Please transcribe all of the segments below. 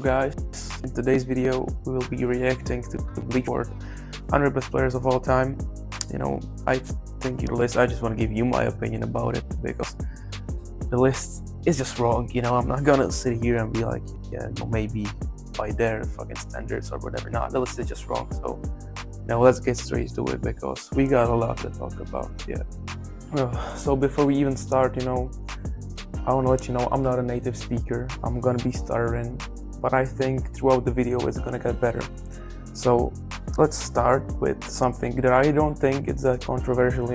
Guys, in today's video we will be reacting to the Bleacher Report 100 best players of all time. I think your list, I just want to give you my opinion about it because the list is just wrong. I'm not gonna sit here and be like, yeah, maybe by their fucking standards or whatever. No, the list is just wrong. So let's get straight to it because we got a lot to talk about. So before we even start, I want to let you know I'm not a native speaker. I'm gonna be stuttering, but I think throughout the video it's gonna get better. So let's start with something that I don't think it's that controversial.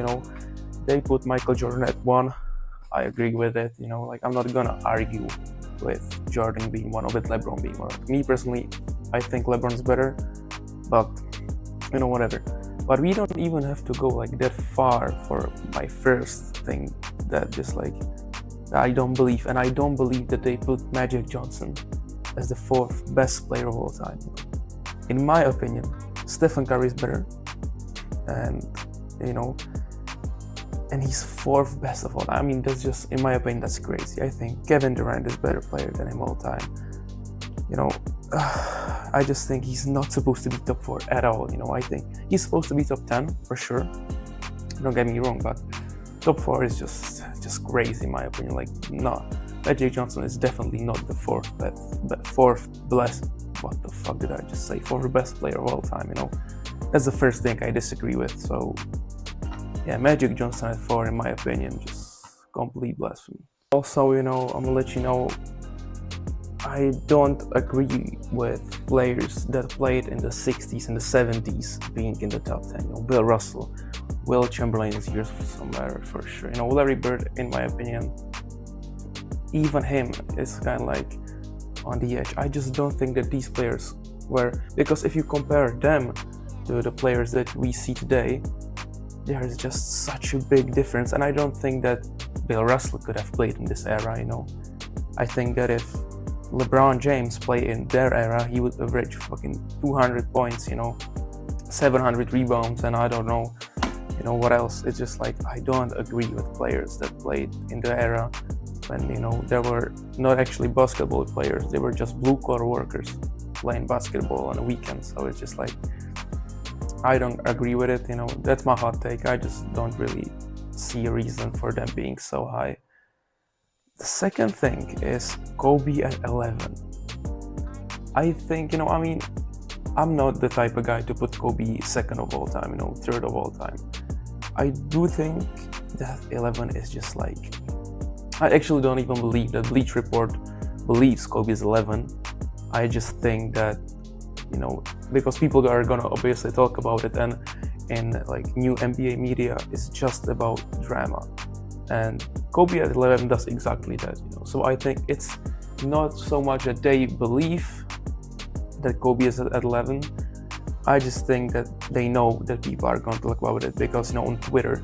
They put Michael Jordan at 1. I agree with it. I'm not gonna argue with Jordan being 1 or with LeBron being 1. Me personally, I think LeBron's better, but whatever. But we don't even have to go like that far for my first thing that just like I don't believe, and I don't believe that they put Magic Johnson as the 4th best player of all time. In my opinion, Stephen Curry is better, and and he's 4th best of all time. I mean, that's just, in my opinion, that's crazy. I think Kevin Durant is a better player than him all time. I just think he's not supposed to be top 4 at all. I think he's supposed to be top 10 for sure. Don't get me wrong, but top 4 is just crazy in my opinion. No, Magic Johnson is definitely not the 4th best. What the fuck did I just say? 4th best player of all time. That's the first thing I disagree with. So yeah, Magic Johnson at 4, in my opinion, just complete blasphemy. Also, I'm gonna let you know, I don't agree with players that played in the 60s and the 70s being in the top 10. Bill Russell, Will Chamberlain is here somewhere for sure. Larry Bird, in my opinion, even him is kind of like on the edge. I just don't think that these players were, because if you compare them to the players that we see today, there is just such a big difference. And I don't think that Bill Russell could have played in this era. I think that if LeBron James played in their era, he would average fucking 200 points, 700 rebounds, and I don't know, what else. It's just like, I don't agree with players that played in the era when, there were not actually basketball players. They were just blue-collar workers playing basketball on the weekends. So it's just like, I don't agree with it. That's my hot take. I just don't really see a reason for them being so high. The second thing is Kobe at 11. I think, I'm not the type of guy to put Kobe 2nd of all time, 3rd of all time. I do think that 11 is just like, I actually don't even believe that Bleacher Report believes Kobe is 11. I just think that, because people are gonna obviously talk about it, and in like new NBA media, it's just about drama. And Kobe at 11 does exactly that, So I think it's not so much that they believe that Kobe is at 11. I just think that they know that people are going to talk about it because, on Twitter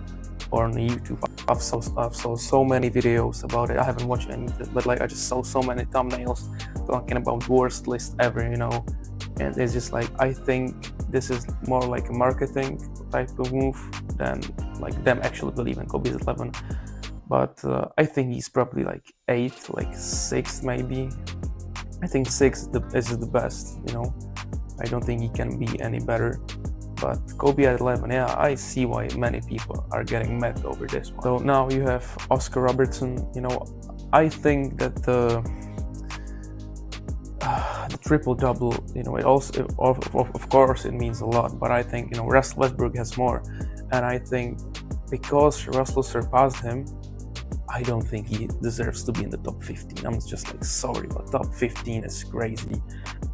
or on YouTube, I've saw so many videos about it. I haven't watched any of it, but I just saw so many thumbnails talking about worst list ever, And it's just like, I think this is more like a marketing type of move than like them actually believing Kobe is 11. But I think he's probably like 8, like 6 maybe. I think 6 is the best, I don't think he can be any better. But Kobe at 11, yeah, I see why many people are getting mad over this one. So now you have Oscar Robertson. I think that the triple-double, it also, of course, it means a lot. But I think, Russell Westbrook has more. And I think because Russell surpassed him, I don't think he deserves to be in the top 15. I'm just like, sorry, but top 15 is crazy.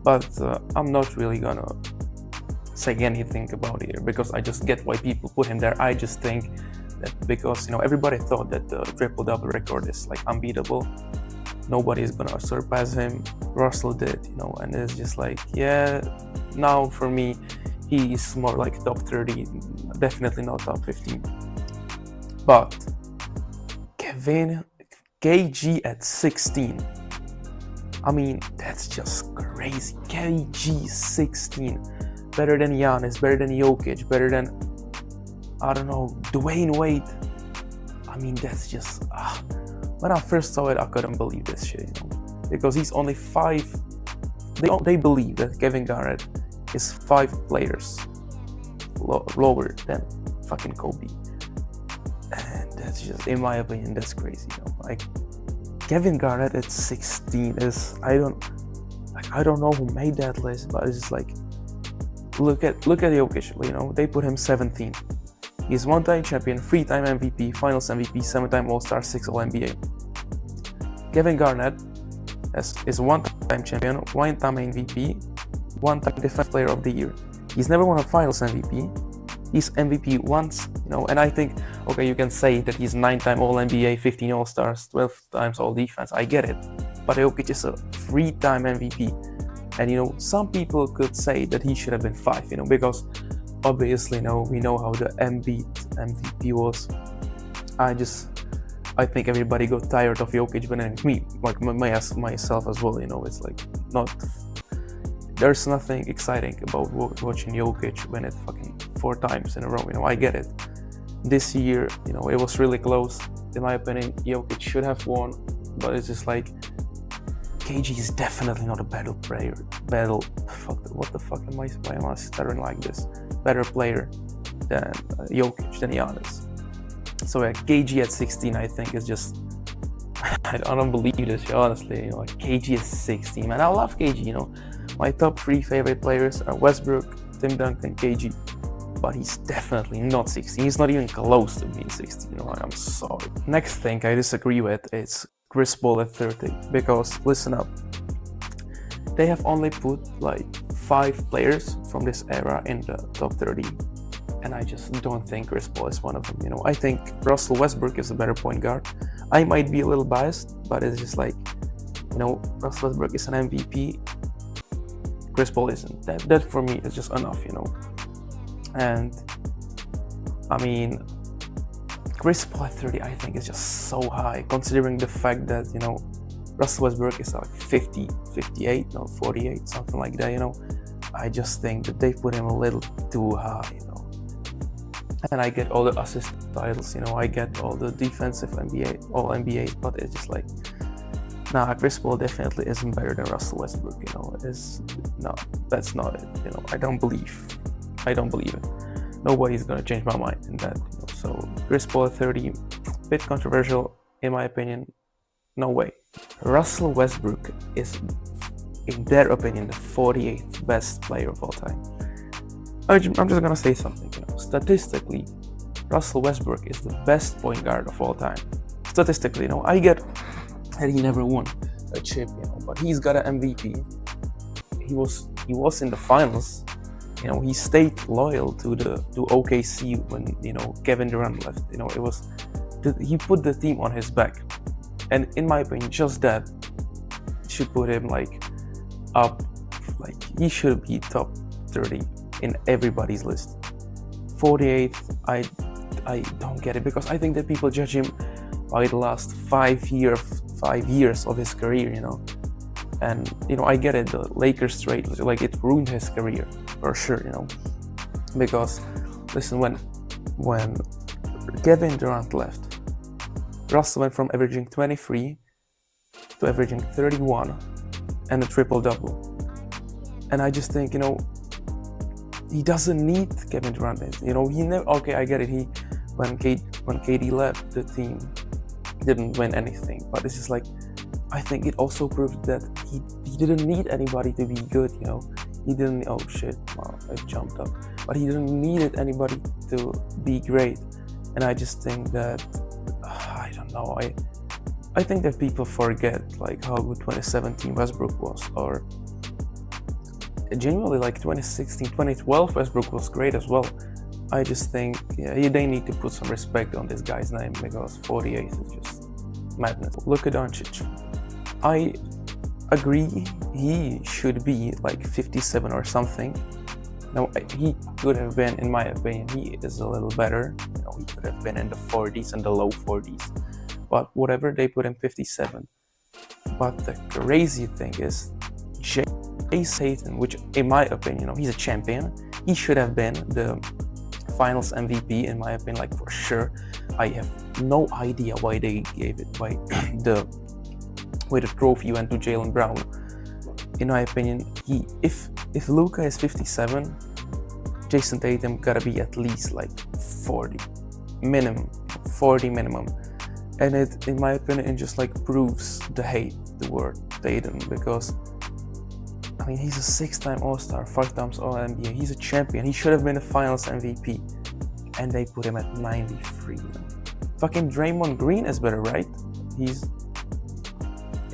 But I'm not really gonna say anything about it here because I just get why people put him there. I just think that because, everybody thought that the triple-double record is like unbeatable. Nobody is gonna surpass him. Russell did, and it's just like, yeah, now for me, he's more like top 30, definitely not top 15. But KG at 16. I mean, that's just crazy. KG 16. Better than Giannis, better than Jokic, better than, I don't know, Dwayne Wade. I mean, that's just, when I first saw it, I couldn't believe this shit, because he's only 5 they believe that Kevin Garnett is 5 players lower than fucking Kobe, and that's just, in my opinion, that's crazy. Like Kevin Garnett at 16 is, I don't know who made that list, but it's just like, look at Jokic. They put him 17. He's 1-time champion, 3-time MVP, Finals MVP, 7-time All-Star, 6 All-NBA. Kevin Garnett is 1-time champion, 1-time MVP, 1-time Defensive Player of the Year. He's never won a Finals MVP. He's MVP once, and I think, okay, you can say that he's 9-time All-NBA, 15 All-Stars, 12 times All-Defense. I get it. But Jokic is a 3-time MVP. And, some people could say that he should have been 5, because obviously, we know how the Embiid MVP was. I think everybody got tired of Jokic winning. Me, like myself as well. It's like there's nothing exciting about watching Jokic win it fucking 4 times in a row. I get it. This year, it was really close. In my opinion, Jokic should have won, but it's just like, KG is definitely not a better player. What the fuck am I stuttering like this? Better player than Jokic, than Giannis. So KG at 16, I think, is just, I don't believe this, honestly. Like KG is 16, man. I love KG. My top 3 favorite players are Westbrook, Tim Duncan, KG. But he's definitely not 16. He's not even close to being 16. I'm sorry. Next thing I disagree with is Chris Paul at 30, because listen up, they have only put like 5 players from this era in the top 30, and I just don't think Chris Paul is one of them. I think Russell Westbrook is a better point guard. I might be a little biased, but it's just like, Russell Westbrook is an MVP, Chris Paul isn't. That for me is just enough. And I mean, Chris Paul at 30, I think, is just so high, considering the fact that, Russell Westbrook is like 50, 58, 48, something like that, I just think that they put him a little too high, And I get all the assist titles, I get all the defensive NBA, all NBA, but it's just like, nah, Chris Paul definitely isn't better than Russell Westbrook, that's not it, I don't believe it. Nobody's gonna change my mind in that, So Chris Paul at 30, bit controversial in my opinion. No way. Russell Westbrook is, in their opinion, the 48th best player of all time. I'm just gonna say something. Statistically, Russell Westbrook is the best point guard of all time. Statistically, I get that he never won a chip, but he's got an MVP. He was in the finals. He stayed loyal to OKC when Kevin Durant left. He put the team on his back, and in my opinion, just that should put him up. He should be top 30 in everybody's list. 48th, I don't get it, because I think that people judge him by the last 5 years of his career. And I get it. The Lakers trade, it ruined his career for sure. Because listen, when Kevin Durant left, Russell went from averaging 23 to averaging 31 and a triple-double. And I just think, he doesn't need Kevin Durant. He never. Okay, I get it. When KD left, the team didn't win anything. But it's just like, I think it also proved that he didn't need anybody to be good. He didn't. Oh shit! Wow, I jumped up. But he didn't need anybody to be great. And I just think that I don't know. I think that people forget how good 2017 Westbrook was, or genuinely 2016, 2012 Westbrook was great as well. I just think they need to put some respect on this guy's name, because 48th is just madness. Luka Doncic, I agree he should be 57 or something. No, he could have been, in my opinion, he is a little better. He could have been in the 40s and the low 40s. But whatever, they put him 57. But the crazy thing is, Satan, which in my opinion, he's a champion. He should have been the Finals MVP, in my opinion, for sure. I have no idea why they gave it, why the trophy went to Jaylen Brown. in my opinion, if Luka is 57, Jason Tatum gotta be at least like 40 minimum, 40 minimum. And it, in my opinion, it just like proves the hate toward Tatum, because I mean, he's a 6-time All-Star, 5 times All-NBA. He's a champion. He should have been a Finals MVP, and they put him at 93. Fucking Draymond Green is better, right? He's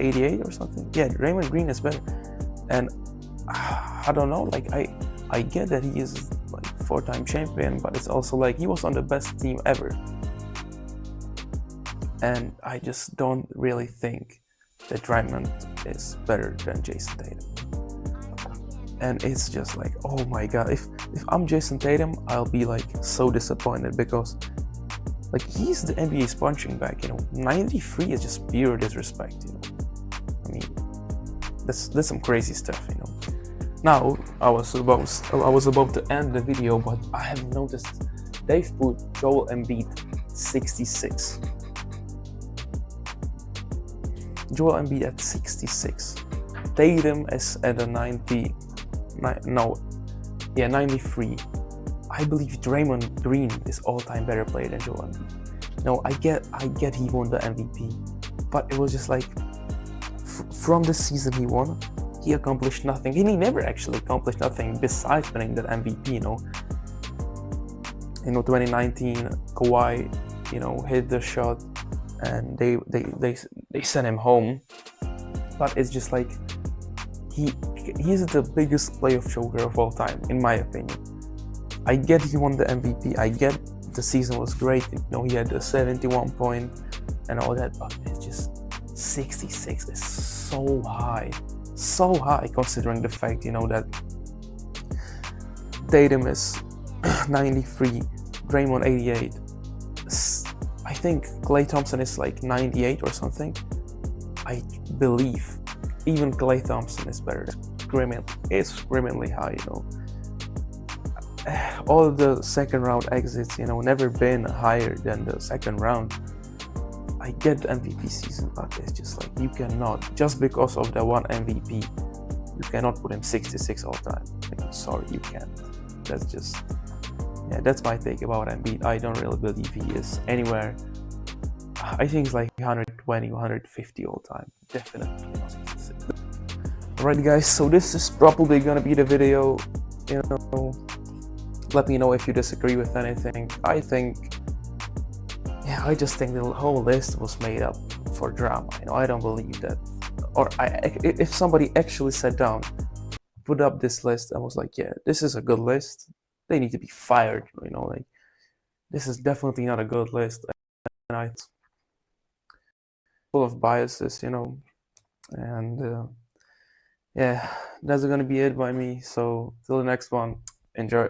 88 or something. Yeah, Draymond Green is better. And I don't know. Like I get that he is like 4-time champion, but it's also like he was on the best team ever. And I just don't really think that Draymond is better than Jason Tatum. And it's just like, oh my god, if I'm Jason Tatum, I'll be like so disappointed, because like he's the NBA's punching bag, 93 is just pure disrespect, I mean, that's some crazy stuff, Now I was about to end the video, but I have noticed they've put Joel Embiid 66. Joel Embiid at 66. Tatum is at a 93. I believe Draymond Green is all-time better player than Joel Embiid. No, I get he won the MVP, but it was just like from the season he won, he accomplished nothing, and he never actually accomplished nothing besides winning that MVP. 2019 Kawhi, hit the shot, and they sent him home, but it's just like he's the biggest playoff choker of all time, in my opinion. I get he won the MVP, I get the season was great, he had the 71 point and all that, but it's just 66 is so high considering the fact, that Tatum is 93, Draymond 88, I think Klay Thompson is like 98 or something. I believe even Klay Thompson is better. It's criminally high, All the second round exits, never been higher than the second round. I get the MVP season, but it's just like you cannot, just because of the one MVP, you cannot put him 66 all time. Sorry, you can't. That's my take about Embiid. I don't really believe he is anywhere. I think it's like 120, 150 all time. Definitely not 66. Alright guys, so this is probably gonna be the video. Let me know if you disagree with anything. I just think the whole list was made up for drama. I don't believe that. Or if somebody actually sat down, put up this list and was like, yeah, this is a good list, they need to be fired. Like this is definitely not a good list, and it's full of biases, and yeah, that's gonna be it by me. So till the next one, enjoy.